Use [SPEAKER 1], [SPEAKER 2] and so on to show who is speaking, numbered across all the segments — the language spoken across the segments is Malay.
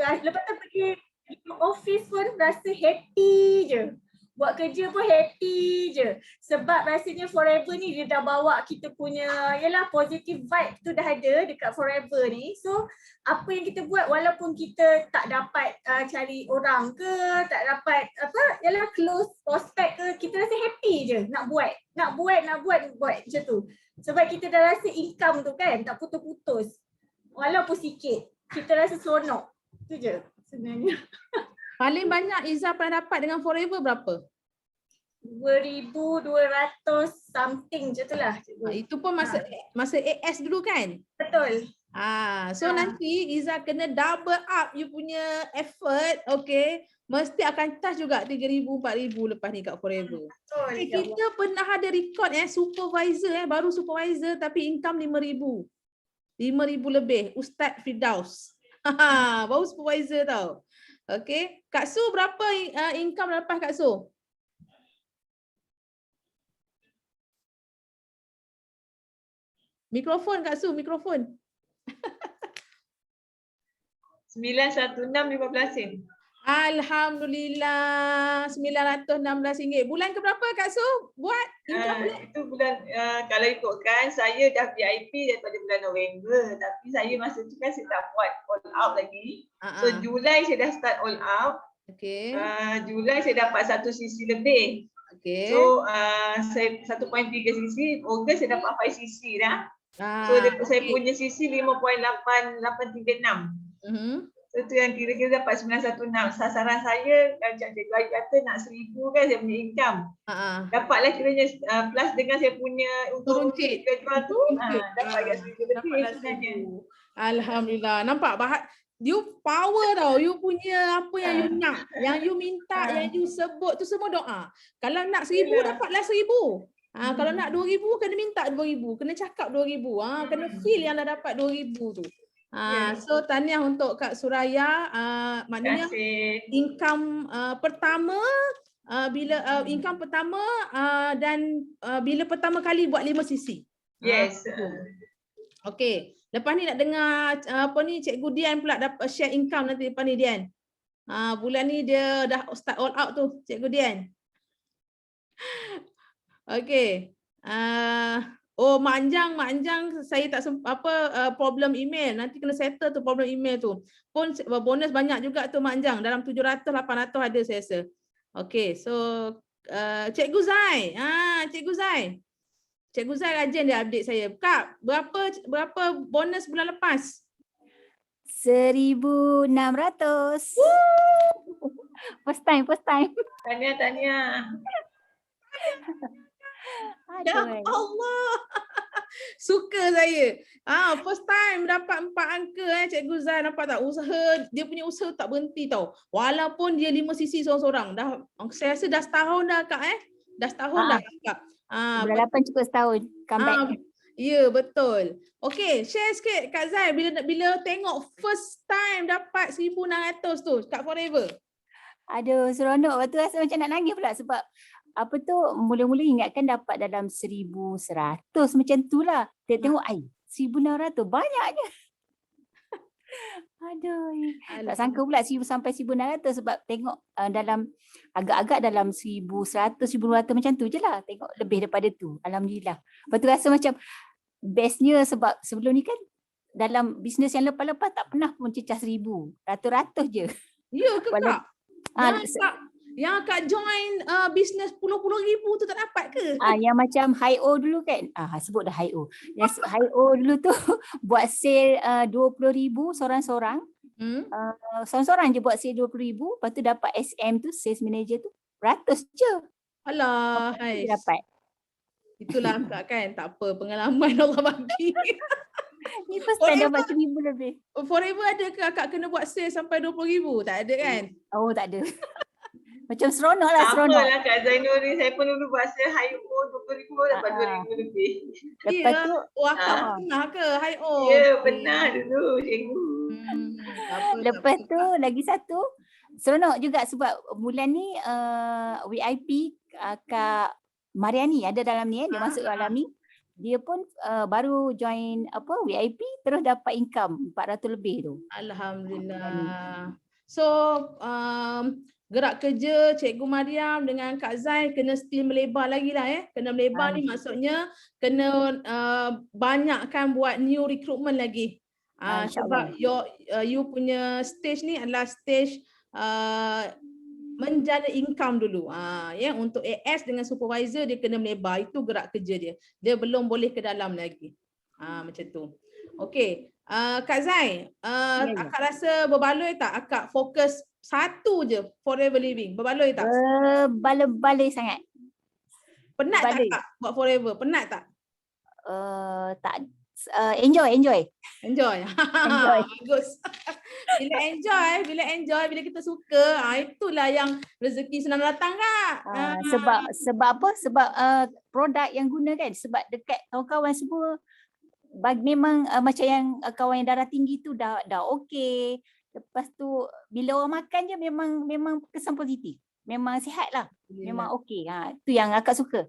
[SPEAKER 1] lepas tu pergi office pun rasa happy je. Buat kerja pun happy je. Sebab rasanya Forever ni dia dah bawa kita punya, yalah, positive vibe tu dah ada dekat Forever ni. So apa yang kita buat walaupun kita tak dapat cari orang ke, tak dapat yalah close prospect ke, kita rasa happy je nak buat macam tu. Sebab kita dah rasa income tu kan tak putus-putus. Walaupun sikit, kita rasa seronok. Tu je sebenarnya.
[SPEAKER 2] Paling banyak Izzah pernah dapat dengan Forever berapa?
[SPEAKER 1] 2,200 something je tu lah.
[SPEAKER 2] Itu pun masa AS dulu kan?
[SPEAKER 1] Betul.
[SPEAKER 2] So nanti Izzah kena double up you punya effort, okay? Mesti akan touch juga 3,000, 4,000 lepas ni kat Forever.
[SPEAKER 1] Betul.
[SPEAKER 2] Kita pernah ada record supervisor baru supervisor tapi income 5,000. 5,000 lebih. Ustaz Firdaus. Baru supervisor tau. Okay. Kak Su berapa income lepas Kak Su? Mikrofon Kak Su, mikrofon.
[SPEAKER 3] 916.15 sen.
[SPEAKER 2] Alhamdulillah, RM916. Bulan ke berapa Kak Su buat income bulan?
[SPEAKER 3] Itu bulan, kalau ikutkan saya dah VIP daripada bulan November, tapi saya masa tu kan saya tak buat all out lagi. So Julai saya dah start all out.
[SPEAKER 2] Okay.
[SPEAKER 3] Julai saya dapat 1 cc lebih.
[SPEAKER 2] Okay.
[SPEAKER 3] So saya 1.3 cc, Ogos saya dapat 5 cc dah. So saya punya cc 5.836. So tu yang kira-kira dapat 916. Sasaran saya macam cikgu Ayu kata nak 1,000 kan saya punya income. Dapatlah kiranya plus dengan saya punya untuk jual tu dapat kat 1,000 lebih sebenarnya.
[SPEAKER 2] Alhamdulillah. Nampak you power tau. You punya apa yang you nak, yang you minta, yang you sebut tu semua doa. Kalau nak 1,000 dapatlah 1,000. Kalau nak 2,000 kena minta 2,000, kena cakap 2,000. Kena feel yang dah dapat 2,000 tu. So tahniah untuk Kak Suraya, maknanya income pertama bila income pertama dan bila pertama kali buat 5 cc.
[SPEAKER 3] Yes.
[SPEAKER 2] Okey, lepas ni nak dengar apa ni Cikgu Dian pula dapat share income nanti lepas ni Dian. Bulan ni dia dah start all out tu Cikgu Dian. Okey. Mak Anjang saya tak problem email. Nanti kena settle tu problem email tu. Pun bonus banyak juga tu Mak Anjang. Dalam 700 800 ada saya rasa. Okey, so Cikgu Zai. Cikgu Zai. Cikgu Zai rajin dia update saya. Kak, berapa bonus bulan lepas?
[SPEAKER 4] 1,600. First time.
[SPEAKER 3] Tahniah.
[SPEAKER 2] Ya Allah. Suka saya. First time dapat 4 angka Cikgu Zai, nampak tak? Dia punya usaha tak berhenti tau. Walaupun dia 5 cc seorang-seorang. Saya rasa dah setahun dah Kak Dah setahun dah Kak.
[SPEAKER 4] Bulan 8 cukup setahun comeback.
[SPEAKER 2] Ya, betul. Okey, share sikit Kak Zai bila tengok first time dapat 1,600 tu kat Forever.
[SPEAKER 4] Aduh, seronok. Lepas tu rasa macam nak nangis pula sebab apa tu, mula-mula ingatkan dapat dalam 1,100 macam tu lah. Tengok 1,600 banyaknya. Aduh, tak sangka pula 1,000 sampai 1,600 sebab tengok dalam agak-agak dalam 1,100, 1,200 macam tu je lah. Tengok lebih daripada tu. Alhamdulillah. Lepas tu rasa macam bestnya sebab sebelum ni kan dalam bisnes yang lepas-lepas tak pernah pun cecah 1,000. Ratus-ratus je.
[SPEAKER 2] Ya ke Kak? Yang Kak join bisnes puluh-puluh ribu tu tak dapat ke?
[SPEAKER 4] Yang macam Hi-O dulu kan. Sebut dah Hi-O. Yang Hi-O dulu tu buat sale 20,000 seorang-seorang. Seorang-seorang je buat sale 20,000. Lepas tu dapat SM tu, sales manager tu, 100 je.
[SPEAKER 2] Alah,
[SPEAKER 4] dapat.
[SPEAKER 2] Itulah Kak kan. Tak apa, pengalaman Allah bagi.
[SPEAKER 4] Ni first time dapat 1,000 lebih.
[SPEAKER 2] Forever ada ke Kak kena buat sale sampai 20,000? Tak ada kan?
[SPEAKER 4] Oh, tak ada. Macam seronok lah, seronok.
[SPEAKER 3] Tak apalah Kak Zainul ni, saya pun dulu buat sale Hi-O 20,000 dapat 2,000 lebih.
[SPEAKER 4] Lepas tu,
[SPEAKER 2] Kak pernah ke Hi-O?
[SPEAKER 3] Ya, pernah dulu cikgu.
[SPEAKER 4] Lepas tu lagi satu, seronok juga sebab bulan ni VIP Kak Mariani ada dalam ni dia masuk dalam ni. dia pun baru join VIP terus dapat income 400 lebih tu.
[SPEAKER 2] Alhamdulillah. So gerak kerja Cikgu Mariam dengan Kak Zai kena still melebar lagi lah Kena melebar ni maksudnya kena banyakkan buat new recruitment lagi. Sebab you punya stage ni adalah stage menjana income dulu. Untuk AS dengan supervisor dia kena melebar. Itu gerak kerja dia. Dia belum boleh ke dalam lagi. Macam tu. Okey. Kak Zai, akak rasa berbaloi tak akak fokus satu je forever living? Berbaloi tak?
[SPEAKER 4] Baloi sangat.
[SPEAKER 2] Penat tak akak buat forever? Penat tak?
[SPEAKER 4] Tak. Enjoy.
[SPEAKER 2] Bagus. Bila kita suka, itulah yang rezeki senang datang Kak.
[SPEAKER 4] Sebab apa? Sebab produk yang guna kan. Sebab dekat kawan-kawan semua memang macam yang kawan yang darah tinggi tu dah okey. Lepas tu bila orang makan je memang kesan positif. Memang sihat lah. Memang okey. Tu yang akak suka.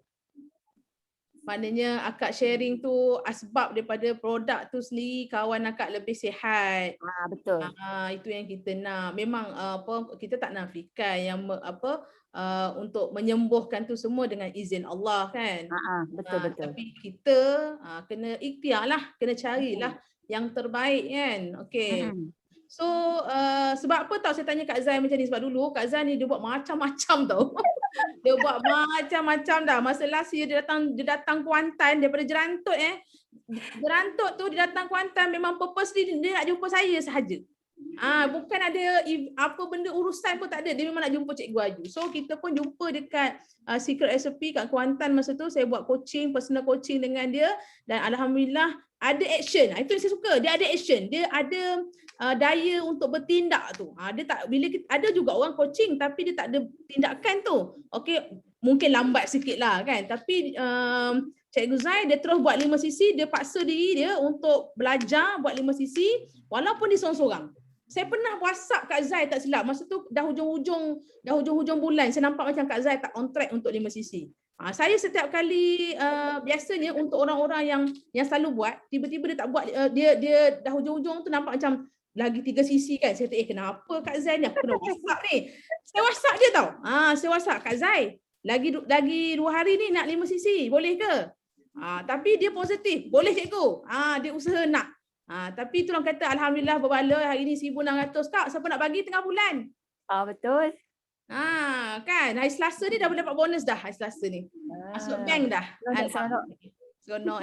[SPEAKER 2] Maknanya akak sharing tu asbab daripada produk tu sendiri kawan akak lebih sihat.
[SPEAKER 4] Betul.
[SPEAKER 2] Itu yang kita nak. Memang kita tak nafikan yang untuk menyembuhkan tu semua dengan izin Allah kan.
[SPEAKER 4] Betul.
[SPEAKER 2] Tapi kita kena ikhtiar lah, kena carilah yang terbaik kan. Okey. So sebab apa tau saya tanya Kak Zai macam ni, sebab dulu Kak Zai ni dia buat macam-macam tau. Dia buat macam-macam dah. Masa last year dia datang Kuantan daripada Jerantut Jerantut tu dia datang Kuantan memang purposely dia nak jumpa saya sahaja. Bukan ada apa benda urusan pun tak ada. Dia memang nak jumpa Cikgu Aju. So kita pun jumpa dekat Secret SOP kat Kuantan masa tu. Saya buat coaching, personal coaching dengan dia dan alhamdulillah ada action. Itu yang saya suka. Dia ada action. Dia ada daya untuk bertindak tu. Dia tak ada juga orang coaching tapi dia tak ada tindakan tu. Okey, mungkin lambat sikit lah kan. Tapi Cikgu Zai dia terus buat 5 sisi, dia paksa diri dia untuk belajar buat 5 sisi walaupun dia seorang-seorang. Saya pernah WhatsApp Kak Zai tak silap. Masa tu dah hujung-hujung bulan. Saya nampak macam Kak Zai tak on track untuk 5 sisi. Saya setiap kali biasanya untuk orang-orang yang selalu buat, tiba-tiba dia tak buat, dia dah hujung-hujung tu nampak macam lagi 3 sisi kan. Saya kata kenapa Kak Zai ni? Aku kena WhatsApp ni. Saya WhatsApp dia tau. Saya WhatsApp Kak Zai. Lagi 2 hari ni nak 5 sisi. Boleh ke? Tapi dia positif. Boleh cikgu. Dia usaha nak. Tapi tu orang kata alhamdulillah berbaloi hari ni 1,600 Kak. Siapa nak bagi tengah bulan?
[SPEAKER 4] Betul.
[SPEAKER 2] Kan hari Selasa ni dah boleh dapat bonus dah hari Selasa ni. Masuk bank dah. Seronok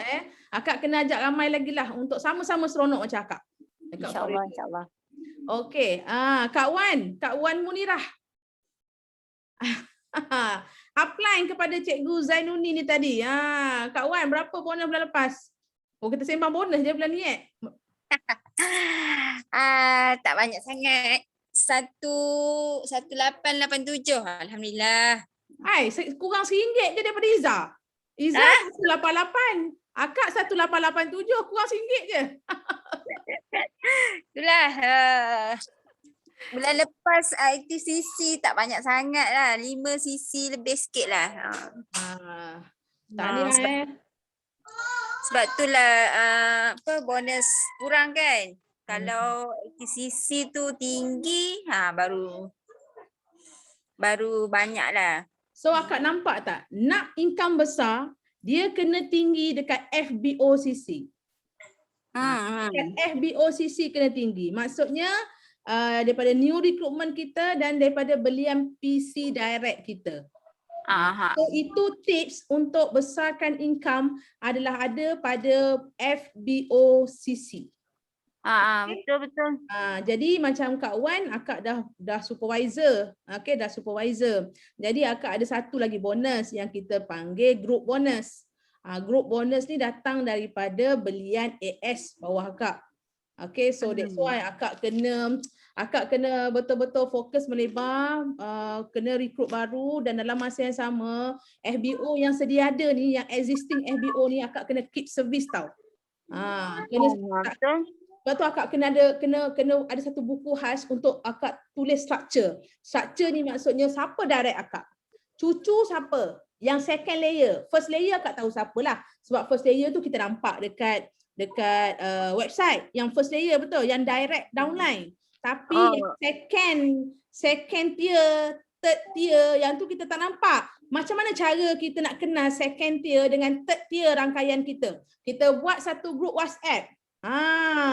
[SPEAKER 2] Akak kena ajak ramai lagi lah untuk sama-sama seronok macam akak.
[SPEAKER 4] InsyaAllah.
[SPEAKER 2] Okey. Kak Wan Munirah. Apply kepada Cikgu Zainuni ni tadi. Kak Wan berapa bonus bulan lepas? Kita sembang bonus je bulan ni
[SPEAKER 5] tak banyak sangat. 1887. Alhamdulillah.
[SPEAKER 2] Kurang RM1 je daripada Izzah. Izzah 188. Akak 1887 kurang RM1 je.
[SPEAKER 5] Itulah. Bulan lepas ITCC tak banyak sangat lah. 5 sisi lebih sikit lah.
[SPEAKER 2] Tahniah
[SPEAKER 5] sebab itulah bonus kurang kan. Kalau ITCC tu tinggi baru banyak lah.
[SPEAKER 2] So akak nampak tak? Nak income besar, dia kena tinggi dekat FBOCC. Dekat FBOCC kena tinggi. Maksudnya daripada new recruitment kita dan daripada belian PC direct kita. So itu tips untuk besarkan income adalah ada pada FBOCC.
[SPEAKER 5] Betul.
[SPEAKER 2] Jadi macam Kak Wan, akak dah supervisor. Okey, dah supervisor. Jadi akak ada satu lagi bonus yang kita panggil group bonus. Group bonus ni datang daripada belian AS bawah akak. Okay, so that's why akak kena betul-betul fokus melebar, kena rekrut baru dan dalam masa yang sama FBO yang sedia ada ni, yang existing FBO ni akak kena keep service tau. Sebab tu akak kena ada satu buku khas untuk akak tulis structure. Structure ni maksudnya siapa direct akak, cucu siapa, yang second layer. First layer akak tahu siapalah. Sebab first layer tu kita nampak dekat website. Yang first layer betul, yang direct downline. Tapi yang second tier, third tier, yang tu kita tak nampak. Macam mana cara kita nak kenal second tier dengan third tier rangkaian kita? Kita buat satu grup WhatsApp.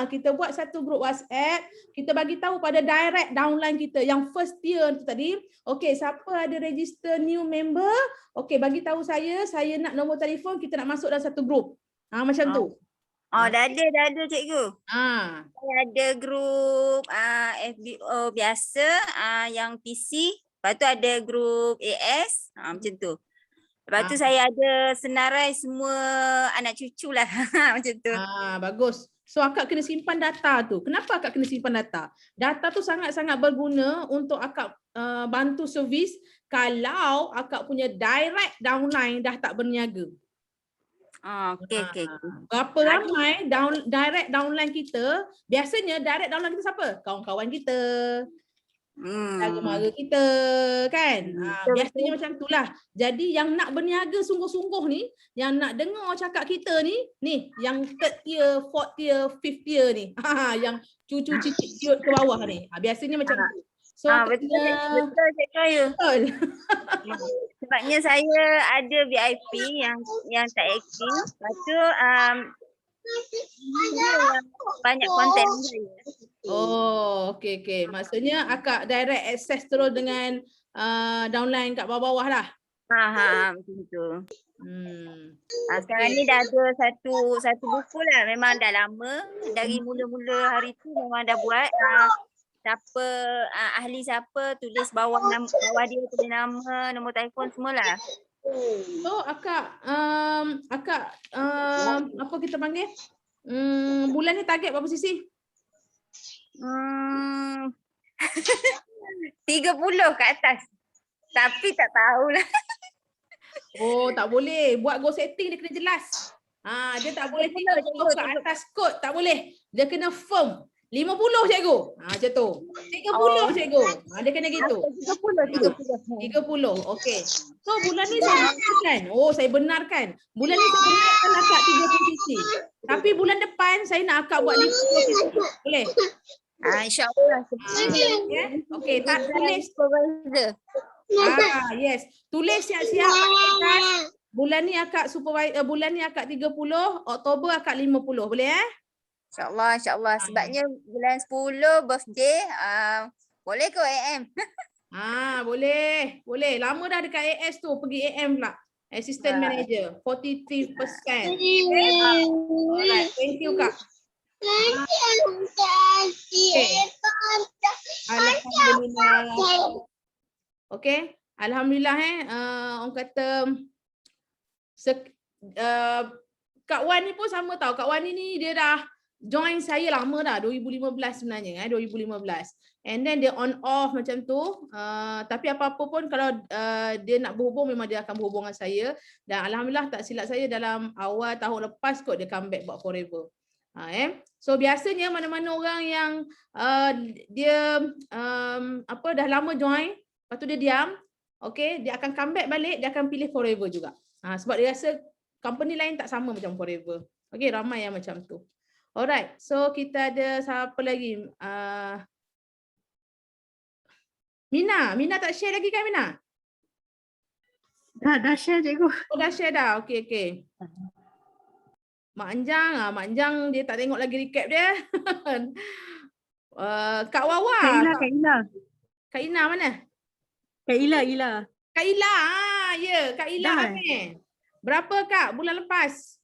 [SPEAKER 2] Kita buat satu grup WhatsApp, kita bagi tahu pada direct downline kita yang first tier tu tadi. Okey, siapa ada register new member? Okey, bagi tahu saya nak nombor telefon, kita nak masuk dalam satu grup. Macam tu.
[SPEAKER 5] Dah ada cikgu. Saya ada grup FBO biasa yang PC. Lepas tu ada grup AS. Macam tu. Lepas tu saya ada senarai semua anak cucu lah. Macam tu.
[SPEAKER 2] Bagus. So akak kena simpan data tu. Kenapa akak kena simpan data? Data tu sangat-sangat berguna untuk akak bantu servis kalau akak punya direct downline dah tak berniaga.
[SPEAKER 5] Okey.
[SPEAKER 2] Berapa ramai direct downline kita? Biasanya direct downline kita siapa? Kawan-kawan kita. Mara kita kan. Biasanya macam itulah. Jadi yang nak berniaga sungguh-sungguh ni, yang nak dengar cakap kita ni yang third tier, fourth tier, fifth tier ni. Yang cucu cicit ciut ke bawah ni. Biasanya macam tu. So
[SPEAKER 5] betul cikgu. Betul. Sebabnya saya ada VIP yang tak aktif. Lepas tu banyak konten saya.
[SPEAKER 2] Okey. Maksudnya akak direct access terus dengan downline kat bawah-bawah lah.
[SPEAKER 5] Macam tu. Sekarang ni dah ada satu buku lah. Memang dah lama. Dari mula-mula hari tu memang dah buat. Siapa ahli siapa tulis bawah dia, tulis nama, nombor telefon semualah.
[SPEAKER 2] So akak apa kita panggil? Bulan ni target berapa sisi?
[SPEAKER 5] 30 kat atas. Tapi tak tahulah.
[SPEAKER 2] Tak boleh. Buat goal setting dia kena jelas. Dia tak boleh 30 kat atas kod, tak boleh. Dia kena firm. 50 cikgu. Macam tu. 30 cikgu. Dia kena gitu. 30. Okey. So bulan ni saya benarkan. Saya benarkan. Bulan ni saya benarkan akak 30 sisi. Tapi bulan depan saya nak akak buat 50 sisi. Boleh?
[SPEAKER 5] InsyaAllah.
[SPEAKER 2] Okey, tak tulis. Yes. Tulis siap-siap. Bulan ni akak supervisor, bulan ni akak 30, Oktober akak 50. Boleh
[SPEAKER 5] InsyaAllah. Sebabnya bulan 10 birthday, boleh ke AM?
[SPEAKER 2] Boleh. Lama dah dekat AS tu, pergi AM pula. Assistant Manager, 43%. Alright, thank you Kak. Alhamdulillah. Okay, Alhamdulillah orang kata Kak Wan ni pun sama tau. Kak Wan ni dia dah join saya lama dah, 2015 sebenarnya 2015. And then dia on off macam tu. Tapi apa-apa pun kalau dia nak berhubung memang dia akan berhubung dengan saya. Dan alhamdulillah tak silap saya dalam awal tahun lepas kot dia comeback buat Forever. So biasanya mana-mana orang yang dia dah lama join, lepas tu dia diam, okay, dia akan comeback balik, dia akan pilih Forever juga. Sebab dia rasa company lain tak sama macam Forever. Okay, ramai yang macam tu. Alright, so kita ada siapa lagi? Mina tak share lagi kan Mina?
[SPEAKER 6] Dah share cikgu.
[SPEAKER 2] Dah share dah, okay. Mak Anjang dia tak tengok lagi recap dia. Kak Wawa. Kak Ina mana?
[SPEAKER 6] Kak Ila.
[SPEAKER 2] Kak Ila, ya. Kak Ila Amir. Berapa Kak bulan lepas?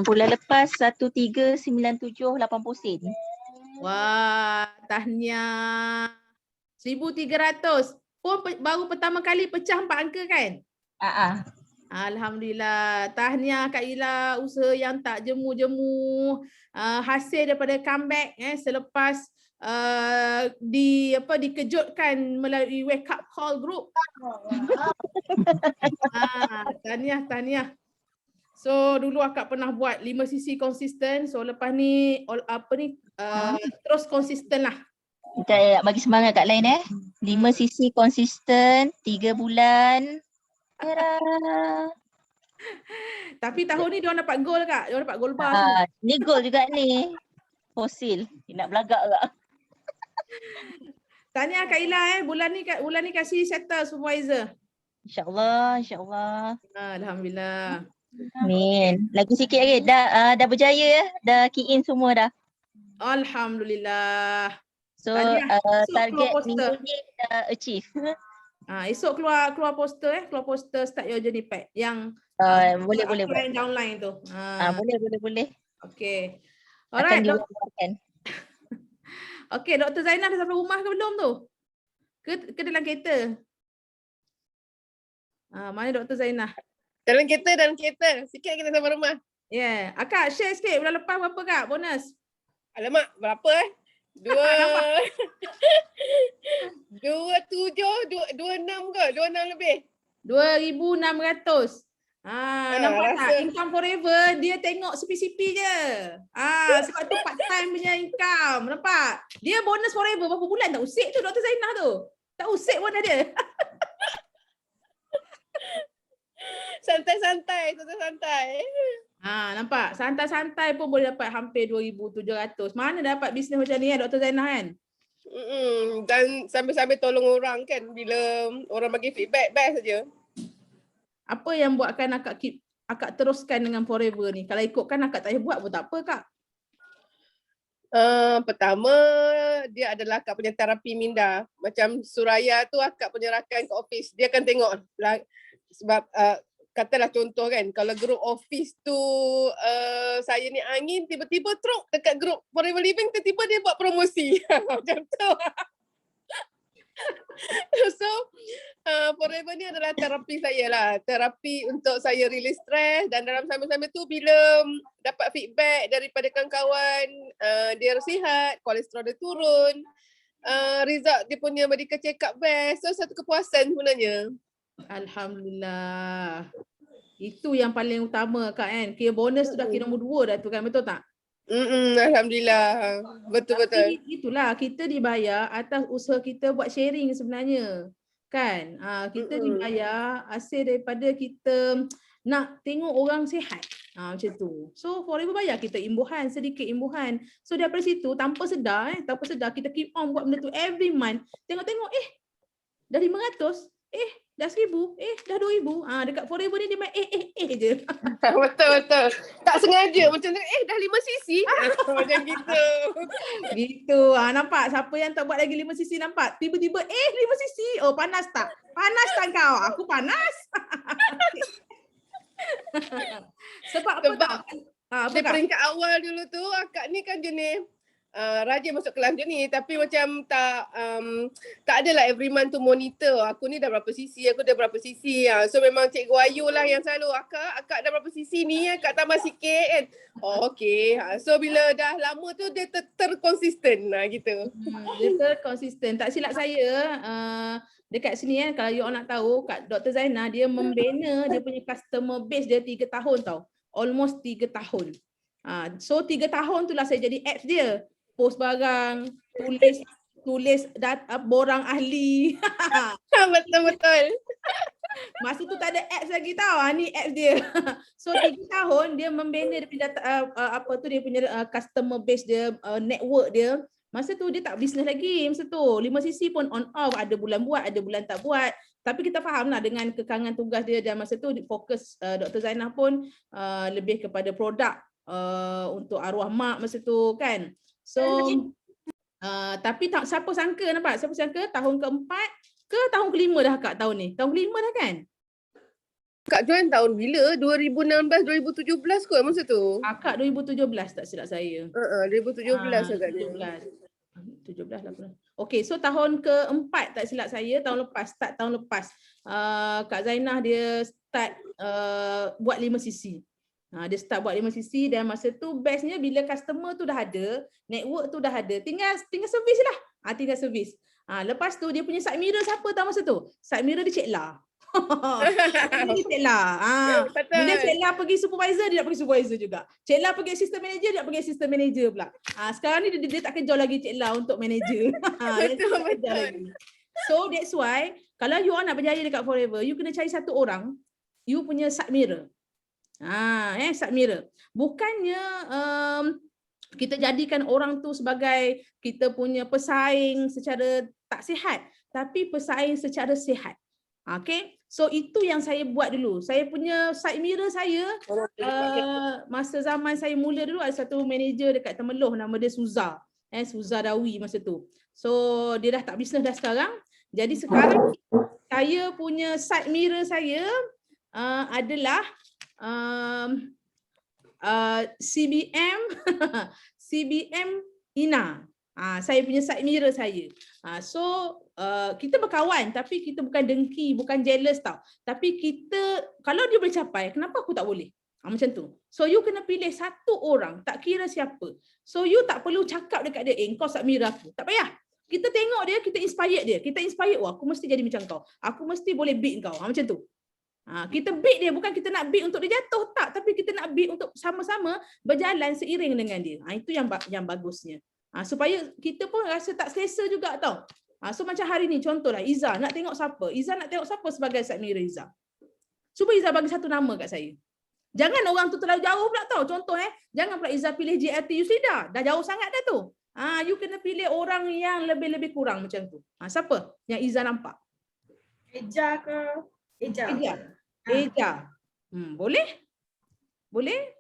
[SPEAKER 6] Bulan lepas 1397.80 sen.
[SPEAKER 2] Wah, tahniah. 1,300. Pun baru pertama kali pecah 4 angka kan? Alhamdulillah. Tahniah Kak Ila, usaha yang tak jemu-jemu. Hasil daripada comeback selepas dikejutkan melalui wake up call group. Tahniah. So dulu akak pernah buat 5 sisi konsisten. So lepas ni terus konsisten lah.
[SPEAKER 6] Kita nak bagi semangat kat lain 5 cc konsisten 3 bulan. Tara.
[SPEAKER 2] Tapi tahun ni diorang dapat gold Kak. Diorang dapat gold bar semua.
[SPEAKER 6] Ni goal juga ni. Fosil. Nak belagak tak?
[SPEAKER 2] Tahniah Kak Ila bulan ni kasih settle supervisor.
[SPEAKER 6] InsyaAllah, insyaAllah.
[SPEAKER 2] Alhamdulillah.
[SPEAKER 6] Amin. Lagi sikit lagi. Dah berjaya dah key in semua dah.
[SPEAKER 2] Alhamdulillah.
[SPEAKER 6] So
[SPEAKER 2] Tahniah. Esok
[SPEAKER 6] target
[SPEAKER 2] keluar poster.
[SPEAKER 6] minggu ni dah achieve.
[SPEAKER 2] Esok keluar poster keluar poster start your journey pack yang
[SPEAKER 6] Boleh.
[SPEAKER 2] offline downline tu.
[SPEAKER 6] Boleh.
[SPEAKER 2] Okay.
[SPEAKER 6] Akan
[SPEAKER 2] Alright.
[SPEAKER 6] diwakilkan.
[SPEAKER 2] Okay, Dr. Zainah dah sampai rumah ke belum tu? Ke dalam kereta? Mana Dr. Zainah?
[SPEAKER 7] Dalam kereta. Sikit kita sampai rumah.
[SPEAKER 2] Yeah. Akak share sikit bulan lepas berapa Kak bonus?
[SPEAKER 7] Alamak, berapa 27, 26 ke? 26 lebih.
[SPEAKER 2] 2,600. Nampak tak?
[SPEAKER 7] rasa-
[SPEAKER 2] Income forever dia tengok sepi-sepi je. Sebab tu part time punya income. Nampak? Dia bonus forever berapa bulan tak usik tu Dr. Zainah tu. Tak usik bonus dia.
[SPEAKER 7] Santai-santai.
[SPEAKER 2] Nampak? Santai-santai pun boleh dapat hampir 2,700. Mana dapat bisnes macam ni Dr. Zainah kan?
[SPEAKER 7] Dan sambil-sambil tolong orang kan bila orang bagi feedback best saja.
[SPEAKER 2] Apa yang buatkan akak teruskan dengan forever ni? Kalau ikutkan akak tak payah buat pun tak apa Kak.
[SPEAKER 7] Pertama dia adalah akak punya terapi minda. Macam Suraya tu akak punya rakan ke office. Dia akan tengok sebab katalah contoh kan, kalau group office tu saya ni angin, tiba-tiba teruk dekat group Forever Living, tiba-tiba dia buat promosi. Macam tu. So Forever ni adalah terapi saya lah. Terapi untuk saya release stress, dan dalam sambil-sambil tu bila dapat feedback daripada kawan-kawan, dia sihat, kolesterol dia turun, result dia punya medical check up best. So satu kepuasan sebenarnya.
[SPEAKER 2] Alhamdulillah. Itu yang paling utama Kak kan. Kira bonus tu dah kira nombor 2 dah tu kan, betul tak?
[SPEAKER 7] Alhamdulillah. Betul-betul.
[SPEAKER 2] Tapi itulah kita dibayar atas usaha kita buat sharing sebenarnya. Kan? Kita dibayar hasil daripada kita nak tengok orang sihat. Macam tu. So Forever bayar kita imbuhan, sedikit imbuhan. So daripada situ tanpa sedar kita keep on buat benda tu every month. Tengok-tengok dah 500, dah 1,000, dah 2,000. Dekat Forever ni dia main je.
[SPEAKER 7] Betul-betul. Tak sengaja macam tu, dah 5 cc. Macam gitu.
[SPEAKER 2] Gitu. Nampak siapa yang tak buat lagi 5 cc nampak. Tiba-tiba 5 cc. Oh panas tak? Panas tak kau? Aku panas. Sebab apa tak?
[SPEAKER 7] Di peringkat awal dulu tu akak ni kan jenis rajin masuk kelas macam ni, tapi macam tak adalah every month tu monitor aku ni dah berapa cc, aku dah berapa cc. So memang Cikgu Ayu lah yang selalu akak dah berapa cc ni, akak tambah sikit kan. Okay. So bila dah lama tu dia terkonsisten gitu.
[SPEAKER 2] Dia terkonsisten. Tak silap saya dekat sini kan, kalau you all nak tahu Kak Dr. Zainah dia membina dia punya customer base dia 3 tahun tau. Almost 3 tahun. So 3 tahun tu lah saya jadi apps dia. Post barang, tulis borang ahli.
[SPEAKER 7] Betul-betul.
[SPEAKER 2] Masa tu tak ada apps lagi tau. Ni apps dia. So 3 tahun dia membina dia punya dia punya customer base dia, network dia. Masa tu dia tak bisnes lagi. Masa tu 5 cc pun on off, ada bulan buat, ada bulan tak buat. Tapi kita faham lah dengan kekangan tugas dia, dan masa tu fokus Dr. Zainah pun lebih kepada produk untuk arwah mak masa tu kan. So tapi siapa sangka, nampak? Siapa sangka tahun keempat ke tahun kelima dah Kak tahun ni? Tahun kelima dah kan?
[SPEAKER 7] Kak join tahun bila? 2016, 2017 kot masa tu?
[SPEAKER 2] Akak 2017 tak silap saya.
[SPEAKER 7] 2017 agak dia.
[SPEAKER 2] 17 lah. Okay, so tahun keempat tak silap saya, tahun lepas. Kak Zainah dia start buat 5 cc. Dia start buat 5 cc, dan masa tu bestnya bila customer tu dah ada, network tu dah ada, tinggal servis lah. Tinggal servis. Lepas tu dia punya side mirror siapa tahu masa tu? Side mirror dia Cik La. Ini Cik La.
[SPEAKER 7] Betul.
[SPEAKER 2] Bila Cik La pergi supervisor, dia nak pergi supervisor juga. Cik La pergi assistant manager, dia nak pergi assistant manager pula. Sekarang ni dia tak kejar lagi Cik La untuk manager.
[SPEAKER 7] Betul.
[SPEAKER 2] So that's why kalau you nak berjaya dekat Forever, you kena cari satu orang, you punya side mirror. Side mirror. Bukannya kita jadikan orang tu sebagai kita punya pesaing secara tak sihat, tapi pesaing secara sihat. Okay, so itu yang saya buat dulu. Saya punya side mirror saya, masa zaman saya mula dulu ada satu manager dekat Temeloh, nama dia Suza. Suza Dawi masa tu. So dia dah tak bisnes dah sekarang. Jadi sekarang saya punya side mirror saya adalah CBM CBM Ina. Saya punya side mirror saya. So kita berkawan tapi kita bukan dengki, bukan jealous tau. Tapi kita kalau dia boleh capai, kenapa aku tak boleh? Macam tu. So you kena pilih satu orang, tak kira siapa. So you tak perlu cakap dekat dia, kau side mirror aku. Tak payah. Kita tengok dia, kita inspired dia. Kita inspired, aku mesti jadi macam kau. Aku mesti boleh beat kau. Macam tu. Kita beat dia, bukan kita nak beat untuk dia jatuh, tak. Tapi kita nak beat untuk sama-sama berjalan seiring dengan dia. Itu yang bagusnya. Supaya kita pun rasa tak selesa juga tau. So macam hari ni, contohlah Iza nak tengok siapa? Iza nak tengok siapa sebagai side mirror Iza? Cuba Iza bagi satu nama kat saya. Jangan orang tu terlalu jauh pula tau. Contoh jangan pula Iza pilih JLT Yusrida. Dah jauh sangat dah tu. You kena pilih orang yang lebih-lebih kurang macam tu. Siapa yang Iza nampak?
[SPEAKER 1] Eja ke?
[SPEAKER 2] Eja. Boleh? Boleh?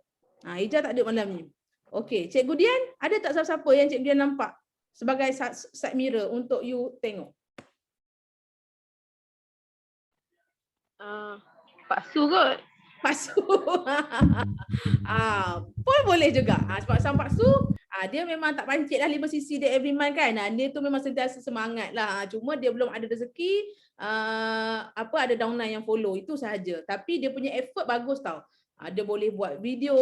[SPEAKER 2] Eja tak ada malam ni. Okey, Cikgu Dian, ada tak siapa-siapa yang Cikgu Dian nampak sebagai side mirror untuk you tengok?
[SPEAKER 6] Pak Su kot.
[SPEAKER 2] Pak Su. Pun boleh juga. Sebab sama Pak Su, dia memang tak pancit lah 5 sisi dia every month kan. Dia tu memang sentiasa semangat lah. Cuma dia belum ada rezeki, ada downline yang follow. Itu sahaja. Tapi dia punya effort bagus tau. Dia boleh buat video,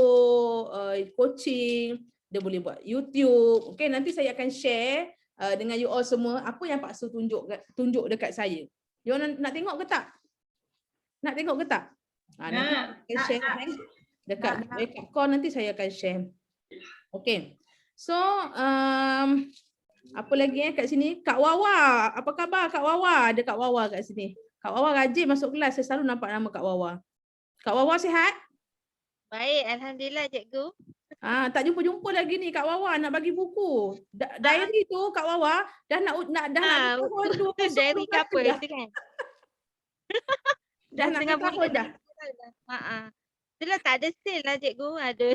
[SPEAKER 2] coaching, dia boleh buat YouTube. Okay, nanti saya akan share dengan you all semua apa yang Pak Su tunjuk dekat saya. You nak tengok ke tak? Nak tengok ke tak? Nanti saya share dekat call, nanti saya akan share. Okay. So, apa lagi kat sini? Kak Wawa. Apa khabar Kak Wawa? Ada Kak Wawa kat sini. Kak Wawa rajin masuk kelas. Saya selalu nampak nama Kak Wawa. Kak Wawa sihat?
[SPEAKER 6] Baik, alhamdulillah cikgu.
[SPEAKER 2] Tak jumpa-jumpa lagi ni Kak Wawa nak bagi buku. Diary tu Kak Wawa dah nak tahun 20
[SPEAKER 6] diary ke apa itu kan?
[SPEAKER 2] Dah nak tahun dah.
[SPEAKER 6] Itulah tak ada sale lah cikgu. Ada.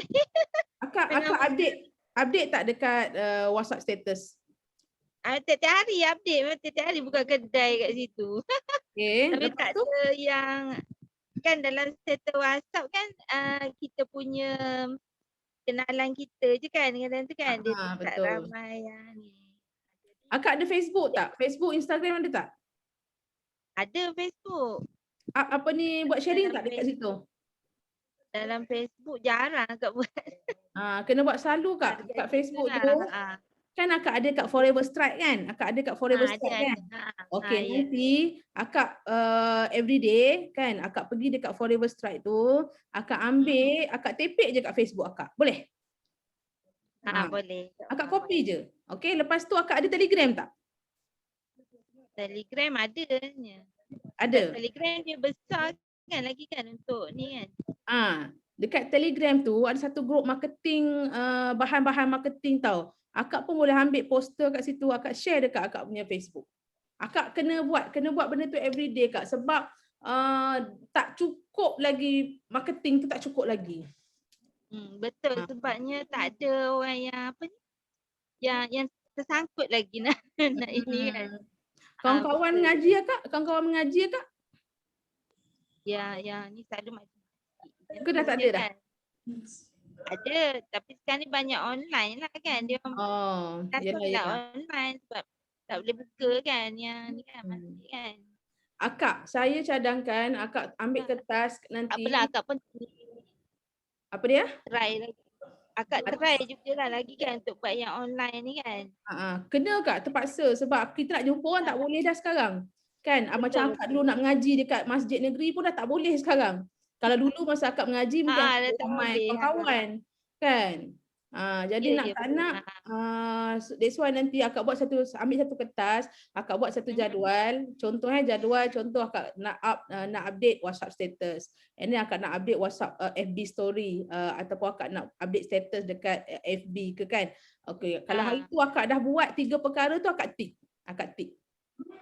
[SPEAKER 2] Akak update tak dekat WhatsApp status?
[SPEAKER 6] Tiap-tiap hari update. Memang tiap-tiap hari buka kedai kat situ.
[SPEAKER 2] Okay.
[SPEAKER 6] Tapi tak ada yang kan dalam status WhatsApp kan kita punya kenalan kita je kan kadang tu kan dia tak ramai yang ni.
[SPEAKER 2] Akak ada Facebook tak? Facebook, Instagram ada tak?
[SPEAKER 6] Ada Facebook.
[SPEAKER 2] Apa ni buat sharing tak dekat situ?
[SPEAKER 6] Dalam Facebook jarang akak buat.
[SPEAKER 2] Kena buat selalu Kak dekat Facebook tu. Kan akak ada kat Forever Strike kan? Akak ada kat Forever Strike kan? Okey, nanti akak everyday kan, akak pergi dekat Forever Strike tu, akak ambil, akak tapik je kat Facebook akak. Boleh?
[SPEAKER 6] Boleh.
[SPEAKER 2] Akak copy je. Okey, lepas tu akak ada Telegram tak?
[SPEAKER 6] Telegram ada.
[SPEAKER 2] Ada.
[SPEAKER 6] Telegram dia besar kan lagi kan untuk ni kan.
[SPEAKER 2] Dekat Telegram tu ada satu grup marketing, bahan-bahan marketing tau. Akak pun boleh ambil poster kat situ, akak share dekat akak punya Facebook. Akak kena buat benda tu everyday Kak, sebab tak cukup lagi, marketing tu tak cukup lagi.
[SPEAKER 6] Betul, sebabnya tak ada orang yang apa ni, yang tersangkut lagi nak ini kan.
[SPEAKER 2] Kawan-kawan mengaji Kak? Kawan-kawan mengaji Kak?
[SPEAKER 6] Ya, ni selalu macam
[SPEAKER 2] ke dah tak ada dah?
[SPEAKER 6] Ada, tapi sekarang ni banyak online lah kan. Dia
[SPEAKER 2] yalah.
[SPEAKER 6] online sebab tak boleh buka kan yang ni kan masih kan.
[SPEAKER 2] Akak, saya cadangkan akak ambil kertas nanti.
[SPEAKER 6] Apalah akak pun
[SPEAKER 2] apa dia?
[SPEAKER 6] Try lagi. Akak try jugalah lagi kan untuk buat yang online ni kan.
[SPEAKER 2] Kena Kak, terpaksa sebab kita nak jumpa orang tak boleh dah sekarang. Kan? Macam akak dulu nak mengaji dekat masjid negeri pun dah tak boleh sekarang. Kalau dulu masa akak mengaji mungkin
[SPEAKER 6] dah tak
[SPEAKER 2] ramai
[SPEAKER 6] boleh.
[SPEAKER 2] kawan-kawan. Kan? Jadi nak tak nak, that's why nanti akak buat ambil satu kertas, akak buat satu jadual. Contohnya contoh akak nak update WhatsApp status. And then akak nak update WhatsApp FB story ataupun akak nak update status dekat FB ke kan. Okay, kalau hari tu akak dah buat 3 perkara tu akak tick.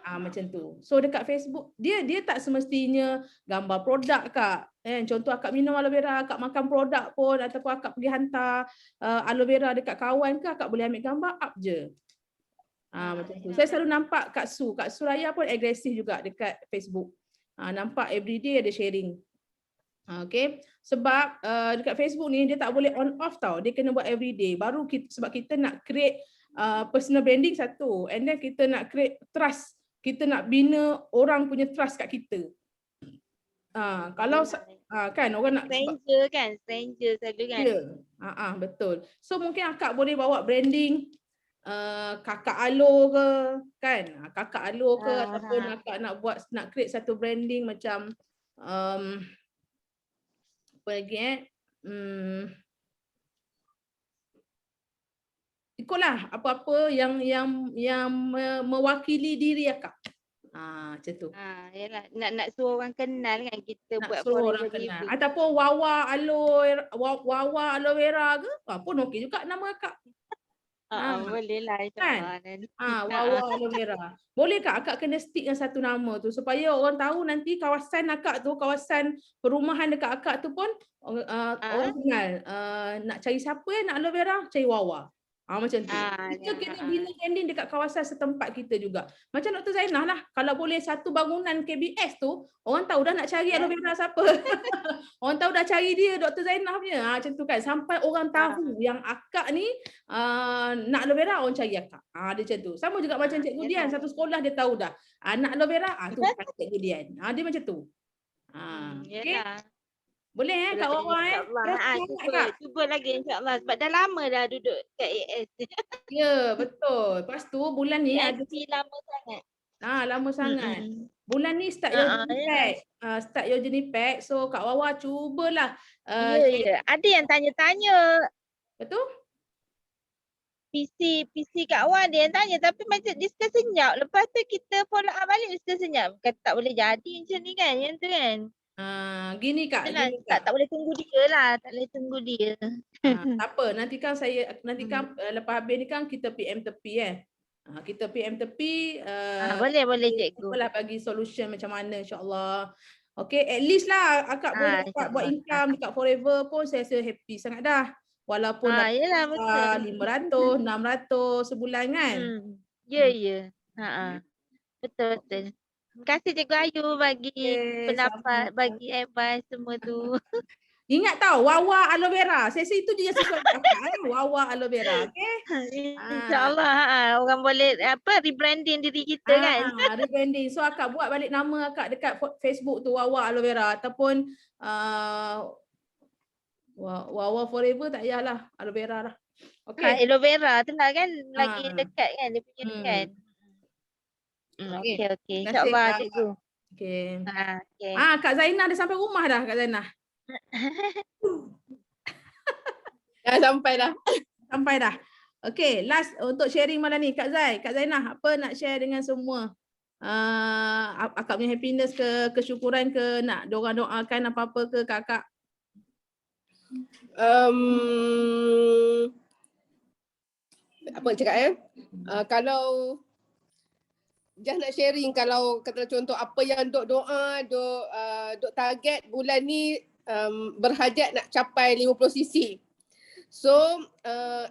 [SPEAKER 2] Macam tu. So dekat Facebook dia tak semestinya gambar produk Kak. Contoh akak minum aloe vera, akak makan produk pun ataupun akak pergi hantar aloe vera dekat kawan ke, akak boleh ambil gambar up je. Macam tu. Saya selalu nampak Kak Su Raya pun agresif juga dekat Facebook. Nampak everyday ada sharing. Okay. Sebab dekat Facebook ni dia tak boleh on off tau. Dia kena buat everyday. Baru sebab kita nak create personal branding satu, and then kita nak create trust, kita nak bina orang punya trust kat kita. Kalau kan orang nak
[SPEAKER 6] stranger selalu kan.
[SPEAKER 2] Ya. Betul. So mungkin akak boleh bawa branding kakak Alo ke kan, kakak Alo ke ataupun akak nak create satu branding macam apa lagi ikutlah apa-apa yang mewakili diri akak. Macam tu.
[SPEAKER 6] Yalah, nak suruh orang kenal kan kita
[SPEAKER 2] Nak
[SPEAKER 6] buat
[SPEAKER 2] suruh orang kenal. Ataupun Wawa aloe vera ke, pun okey juga nama akak.
[SPEAKER 6] Boleh lah
[SPEAKER 2] kan? Wawa aloe vera. Boleh tak akak kena stick dengan satu nama tu supaya orang tahu nanti kawasan akak tu, kawasan perumahan dekat akak tu pun orang kenal. Nak cari siapa nak aloe vera, cari Wawa. Macam tu. Kita kena bina branding dekat kawasan setempat kita juga. Macam Dr. Zainah lah. Kalau boleh satu bangunan KBS tu, orang tahu dah nak cari aloe vera siapa. Orang tahu dah cari dia Dr. Zainah punya. Macam tu kan. Sampai orang tahu yang akak ni nak aloe vera, orang cari akak. Dia macam tu. Sama juga macam Cikgu Dian. Satu sekolah dia tahu dah. Nak aloe vera, tu Cikgu Dian. Dia macam tu. Okay. Boleh Kak Wawa
[SPEAKER 6] Cuba lagi insyaAllah sebab dah lama dah duduk kat AS.
[SPEAKER 2] Ya betul. Lepas tu bulan ni ada
[SPEAKER 6] lama sangat.
[SPEAKER 2] Lama sangat. Bulan ni start your journey pack. So Kak Wawa cubalah.
[SPEAKER 6] Ada yang tanya-tanya.
[SPEAKER 2] Betul?
[SPEAKER 6] PC Kak Wan dia yang tanya tapi macam dia suka senyap. Lepas tu kita follow up balik dia suka senyap. Kata tak boleh jadi macam ni kan. Yang tu kan.
[SPEAKER 2] Gini Kak.
[SPEAKER 6] Tak boleh tunggu dia lah. Tak boleh tunggu dia.
[SPEAKER 2] Tak apa. Nanti kan lepas habis ni kan kita PM tepi kita PM tepi.
[SPEAKER 6] Boleh cikgu.
[SPEAKER 2] Apalah bagi solution macam mana insyaAllah. Okay, at least lah akak boleh dapat buat income dekat Forever pun saya rasa happy sangat dah. Walaupun dapat 500, 600 sebulan kan.
[SPEAKER 6] Ya. Betul. Terima kasih Cikgu Ayu bagi pendapat, bagi advice semua tu.
[SPEAKER 2] Ingat tau, Wawa aloe vera. Saya rasa itu je sesuai kakak. Wawa aloe vera. Okay?
[SPEAKER 6] InsyaAllah orang boleh rebranding diri kita kan.
[SPEAKER 2] Rebranding. So akak buat balik nama akak dekat Facebook tu Wawa aloe vera. Ataupun Wawa Forever tak payahlah. Aloe vera lah. Okay.
[SPEAKER 6] Aloe vera tu lah kan. Lagi dekat kan. Dia punya dekat. Okay. InsyaAllah cikgu.
[SPEAKER 2] Okay. Kak Zainah dah sampai rumah dah Kak Zainah.
[SPEAKER 7] Dah sampai dah.
[SPEAKER 2] Sampai dah. Okay, last untuk sharing malam ni Kak Zainah apa nak share dengan semua? Akak punya happiness ke, kesyukuran ke, nak diorang doakan apa-apa ke kakak?
[SPEAKER 7] Apa cakap kalau just nak sharing, kalau kata contoh apa yang dok doa, dok target bulan ni berhajat nak capai 50 cc. So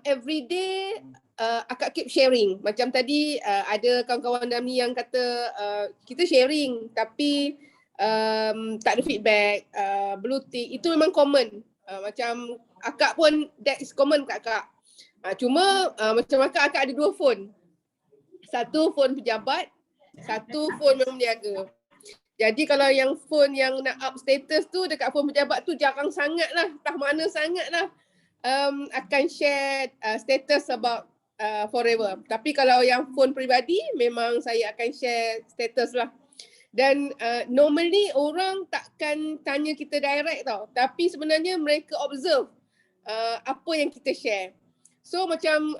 [SPEAKER 7] every day akak keep sharing. Macam tadi ada kawan-kawan dalam ni yang kata kita sharing tapi tak ada feedback, blue tick, itu memang common. Macam akak pun that is common kat akak. Cuma macam akak ada 2 phone. Satu phone pejabat, satu phone memang berniaga. Jadi kalau yang phone yang nak up status tu dekat phone pejabat tu jarang sangat lah, entah mana sangat lah akan share status about Forever. Tapi kalau yang phone peribadi memang saya akan share status lah. Dan normally orang takkan tanya kita direct tau. Tapi sebenarnya mereka observe apa yang kita share. So macam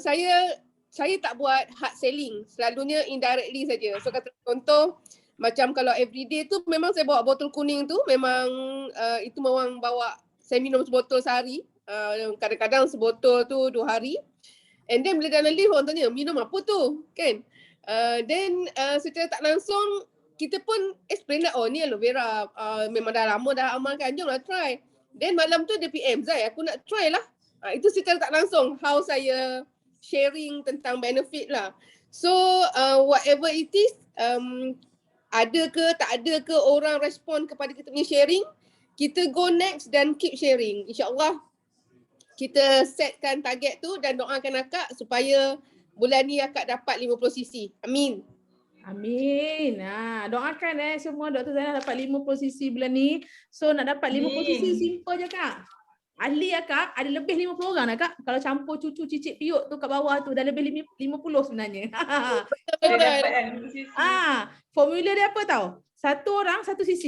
[SPEAKER 7] saya tak buat hard selling. Selalunya indirectly saja. So kata contoh macam kalau everyday tu memang saya bawa botol kuning tu memang itu memang bawa saya minum sebotol sehari. Kadang-kadang sebotol tu 2 hari. And then bila dalam lift orang tanya minum apa tu kan. Then secara tak langsung kita pun explain lah, oh ni aloe vera, memang dah lama dah amalkan, jomlah try. Then malam tu dia PM, Zai aku nak try lah. Itu secara tak langsung how saya sharing tentang benefit lah. So whatever it is, ada ke tak ada ke orang respon kepada kita punya sharing, kita go next dan keep sharing. InsyaAllah kita setkan target tu dan doakan akak supaya bulan ni akak dapat 50cc. Amin.
[SPEAKER 2] Amin. Doakan semua Dr. Zainal dapat 50cc bulan ni. So nak dapat 50cc simple je Kak. Ahli Kak, ada lebih 50 orang dah Kak. Kalau campur cucu cicit piuk tu kat bawah tu dah lebih 50 sebenarnya. Formula dia apa tau? 1 orang 1 cc.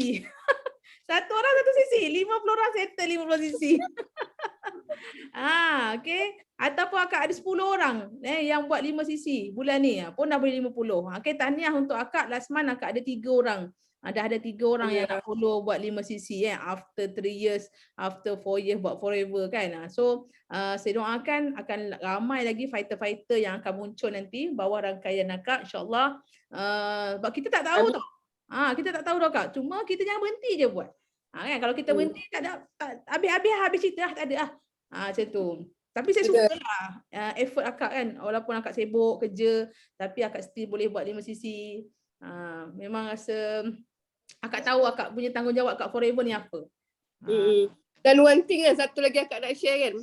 [SPEAKER 2] 1 orang 1 cc. 50 orang settle 50cc. Okay. Ataupun akak ada 10 orang yang buat 5cc bulan ni pun dah boleh 50. Okay, tahniah untuk akak. Last month akak ada 3 orang. Dah ada 3 orang yang nak follow buat 5cc after 3 years, after 4 years buat forever kan. So saya doakan akan ramai lagi fighter-fighter yang akan muncul nanti bawah rangkaian akak, insyaAllah. Sebab kita tak tahu tau. Kita tak tahu tau Kak. Cuma kita jangan berhenti je buat. Kan kalau kita berhenti tak ada, habis cerita tak ada macam tu. Tapi saya suka lah effort akak kan. Walaupun akak sibuk kerja, tapi akak still boleh buat 5cc. Memang rasa akak tahu akak punya tanggungjawab kat Forever ni apa.
[SPEAKER 7] Dan one thing kan, satu lagi akak nak share kan.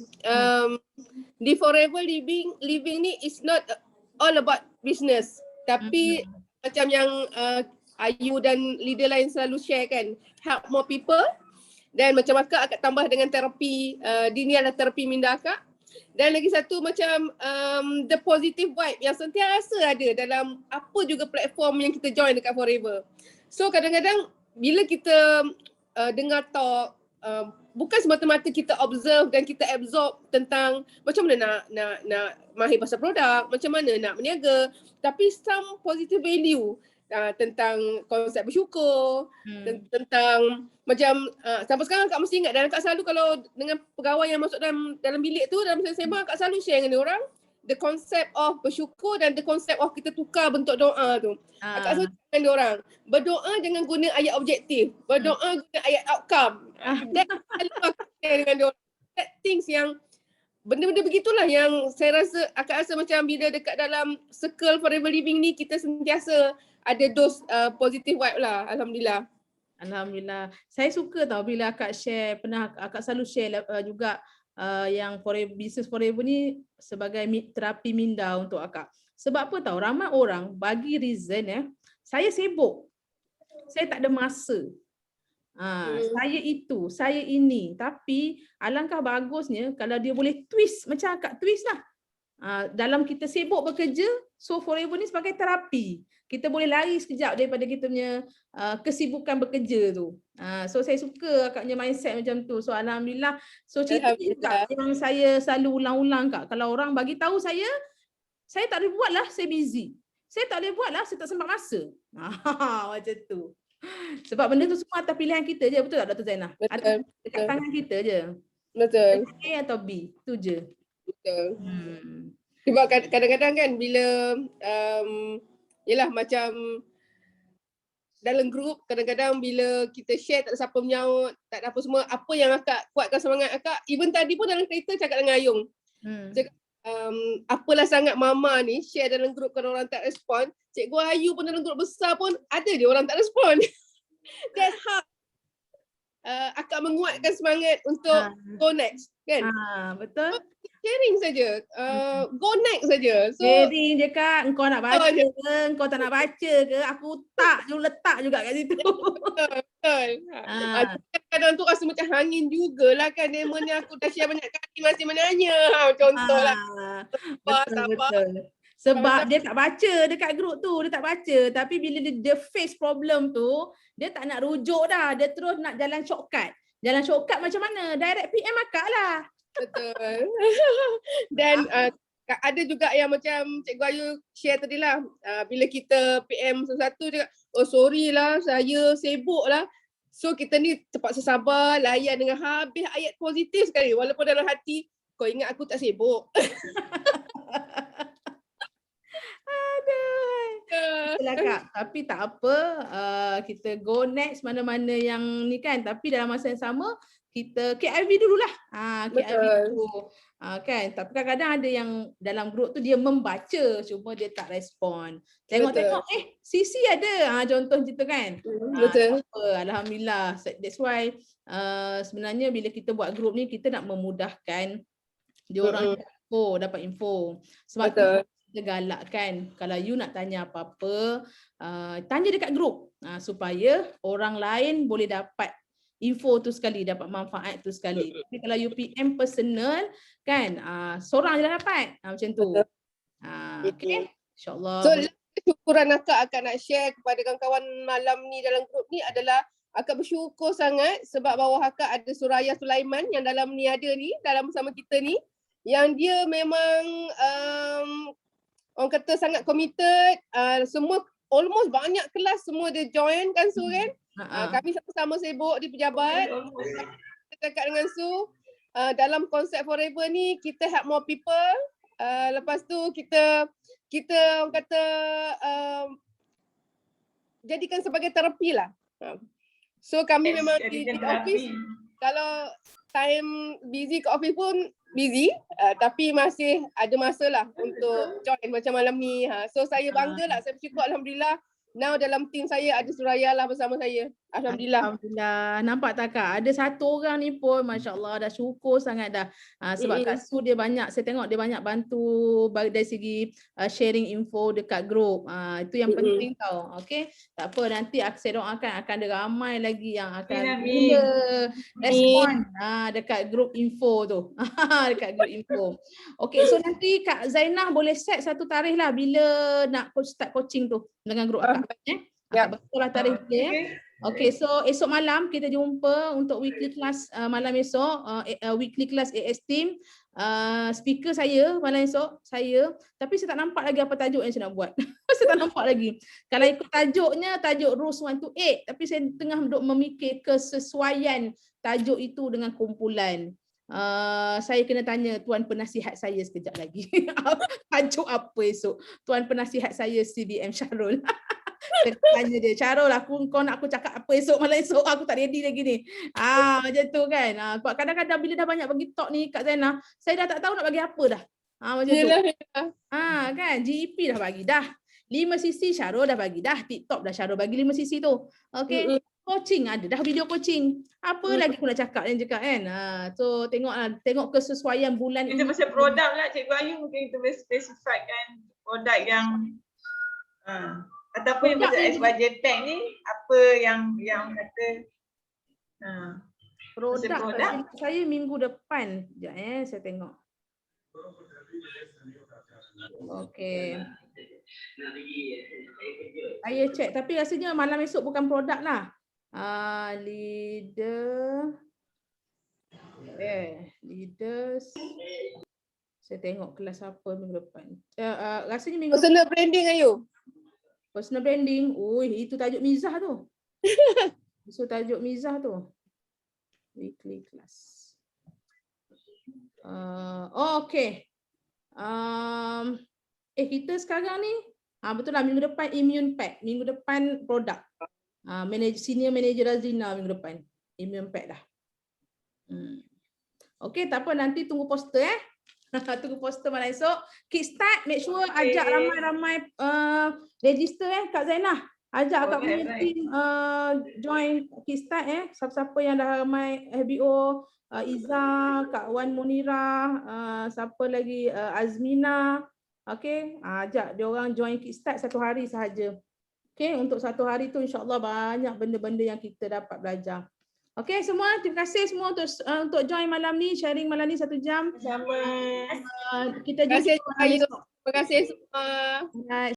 [SPEAKER 7] Di Forever living ni is not all about business. Tapi macam yang Ayu dan leader lain selalu share kan, help more people. Dan macam akak tambah dengan terapi, ni adalah terapi minda akak. Dan lagi satu macam the positive vibe yang sentiasa ada dalam apa juga platform yang kita join dekat Forever. So kadang-kadang bila kita dengar talk, bukan semata-mata kita observe dan kita absorb tentang macam mana nak mahir pasal produk, macam mana nak berniaga, tapi some positive value tentang konsep bersyukur, tentang macam sampai sekarang Kak mesti ingat, dan Kak selalu kalau dengan pegawai yang masuk dalam bilik tu, dalam sembang Kak selalu share dengan orang the concept of bersyukur dan the concept of kita tukar bentuk doa tu. Kak selalu cakap dengan orang, berdoa jangan guna ayat objektif, berdoa guna ayat outcome. That selalu aku share dengan orang. That things yang benda-benda begitulah yang saya rasa, akak rasa macam bila dekat dalam circle Forever Living ni kita sentiasa ada dos positive vibe lah. Alhamdulillah.
[SPEAKER 2] Alhamdulillah. Saya suka tau bila akak share, pernah akak selalu share juga yang Business Forever ni sebagai terapi minda untuk akak. Sebab apa tahu, ramai orang bagi reason saya sibuk, saya tak ada masa. Saya itu, saya ini. Tapi alangkah bagusnya kalau dia boleh twist, macam akak twist lah. Dalam kita sibuk bekerja, so Forever ni sebagai terapi. Kita boleh lari sekejap daripada kita punya kesibukan bekerja tu. So saya suka akaknya mindset macam tu. So alhamdulillah. So cerita juga yang saya selalu ulang-ulang Kak. Kalau orang bagi tahu saya tak boleh buat lah, saya busy. Saya tak boleh buat lah, saya tak sempat masa. Macam tu. Sebab benda tu semua atas pilihan kita je. Betul tak Dr. Zainal?
[SPEAKER 7] Betul.
[SPEAKER 2] Dekat tangan kita je.
[SPEAKER 7] Betul.
[SPEAKER 2] A atau B, tu je.
[SPEAKER 7] Betul. Sebab kadang-kadang kan bila yelah macam dalam grup, kadang-kadang bila kita share tak ada siapa menyaut, tak ada apa semua, apa yang akak kuatkan semangat akak. Even tadi pun dalam kereta cakap dengan Ayung. Cakap, apalah sangat mama ni share dalam grup kalau orang tak respon. Cikgu Ayu pun dalam grup besar pun ada je orang tak respon. That's how akak menguatkan semangat untuk go next kan.
[SPEAKER 2] Betul.
[SPEAKER 7] Sharing saja, go next saja. So,
[SPEAKER 2] sharing je Kak, engkau nak baca ke, engkau tak nak baca ke, aku letak juga kat situ.
[SPEAKER 7] Betul. Kadang tu rasa macam hangin jugalah kan, demon dah aku dah share banyak kali masih menanya. Contohlah.
[SPEAKER 2] Betul. Sebab dia tak baca dekat grup tu, dia tak baca. Tapi bila dia face problem tu, dia tak nak rujuk dah. Dia terus nak jalan shortcut. Jalan shortcut macam mana? Direct PM akak lah.
[SPEAKER 7] Betul. Dan ada juga yang macam Cikgu Ayu share tadi lah. Bila kita PM sesuatu, dia oh sorry lah, saya sibuk lah. So kita ni terpaksa sabar, layan dengan habis ayat positif sekali. Walaupun dalam hati, kau ingat aku tak sibuk.
[SPEAKER 2] Itulah Kak, tapi tak apa, kita go next mana-mana yang ni kan, tapi dalam masa yang sama kita KIV dululah. KIV dulu. Kan, tapi kadang-kadang ada yang dalam grup tu dia membaca cuma dia tak respon. Tengok-tengok CC ada, contoh gitu kan.
[SPEAKER 7] Betul.
[SPEAKER 2] Alhamdulillah. That's why sebenarnya bila kita buat grup ni kita nak memudahkan dia orang dapat info. Sebab kita galakkan kalau you nak tanya apa-apa, tanya dekat grup supaya orang lain boleh dapat info tu sekali, dapat manfaat tu sekali. Tapi kalau you PM personal kan, seorang je dah dapat macam tu. Okay, insyaAllah.
[SPEAKER 7] So syukuran akak nak share kepada kawan-kawan malam ni dalam grup ni adalah akak bersyukur sangat sebab bawah akak ada Suraya Sulaiman yang dalam ni ada ni, dalam bersama kita ni, yang dia memang orang kata sangat committed, semua almost banyak kelas semua dia join kan Su kan. Kami sama-sama sibuk di pejabat. Kita cakap dengan Su, dalam konsep Forever ni kita help more people. Lepas tu kita orang kata jadikan sebagai terapi lah. So kami memang di office, kalau time busy ke office pun busy, tapi masih ada masa lah untuk join macam malam ni. So saya bangga lah, saya bersyukur Alhamdulillah. Now dalam team saya ada Suraya lah bersama saya. Alhamdulillah.
[SPEAKER 2] Alhamdulillah. Nampak tak Kak? Ada satu orang ni pun Masya Allah dah syukur sangat dah. Sebab Kak Su dia banyak, saya tengok dia banyak bantu dari segi sharing info dekat grup. Itu yang penting tau. Okay. Tak apa, nanti saya doakan akan ada ramai lagi yang akan respon dekat grup info tu. Dekat grup info. Okay, so nanti Kak Zainah boleh set satu tarikh lah bila nak start coaching tu dengan grup akak. Betul lah tarikh dia. Okay, so esok malam kita jumpa untuk weekly class malam esok, weekly class AS team. Speaker saya malam esok, tapi saya tak nampak lagi apa tajuk yang saya nak buat. Saya tak nampak lagi. Kalau ikut tajuknya, tajuk Rules 1 to 8, tapi saya tengah duk memikir kesesuaian tajuk itu dengan kumpulan. Saya kena tanya Tuan Penasihat saya sekejap lagi. Tajuk apa esok? Tuan Penasihat saya CBM Syarul. Saya tanya dia, Syarul kau nak aku cakap apa esok malam esok? Aku tak ready lagi ni. Macam tu kan. Kadang-kadang bila dah banyak bagi talk ni Kak Zainah, saya dah tak tahu nak bagi apa dah. Macam tu. Kan, GEP dah bagi dah. 5cc Syarul dah bagi dah. TikTok dah Syarul bagi 5cc tu. Okay. Coaching ada dah, video coaching. Apa lagi aku nak cakap yang cakap kan. So tengok kesesuaian bulan
[SPEAKER 3] kita pasal produk lah Cikgu Ayu, mungkin kita boleh specify kan produk yang ataupun yang pasal SYJ Tech ni apa yang kata
[SPEAKER 2] produk saya minggu depan. Sekejap saya tengok. Okey. Saya cek tapi rasanya malam esok bukan produk lah. Leaders. Saya tengok kelas apa minggu depan. Rasanya minggu
[SPEAKER 7] personal branding Ayu.
[SPEAKER 2] Personal branding. Itu tajuk Mizah tu. Itu tajuk Mizah tu. Weekly class. Okay. Kita sekarang ni betul lah minggu depan Immune Pack. Minggu depan produk. Senior Manager Razina minggu depan. Immune Pack dah. Okay, tak apa, nanti tunggu poster tunggu poster malam esok. Kickstart, make sure ajak ramai-ramai register Kak Zainah. Ajak Kak punya team join Kickstart siapa-siapa yang dah ramai, FBO, Iza, Kak Wan Munira, siapa lagi, Azmina. Okay, ajak dia orang join Kickstart satu hari sahaja. Okay, untuk satu hari tu insyaAllah banyak benda-benda yang kita dapat belajar. Okey semua, terima kasih semua untuk join malam ni, sharing malam ni 1 jam.
[SPEAKER 3] Sama.
[SPEAKER 2] Kita
[SPEAKER 7] Terima kasih
[SPEAKER 2] jumpa malam esok.
[SPEAKER 7] Terima kasih semua.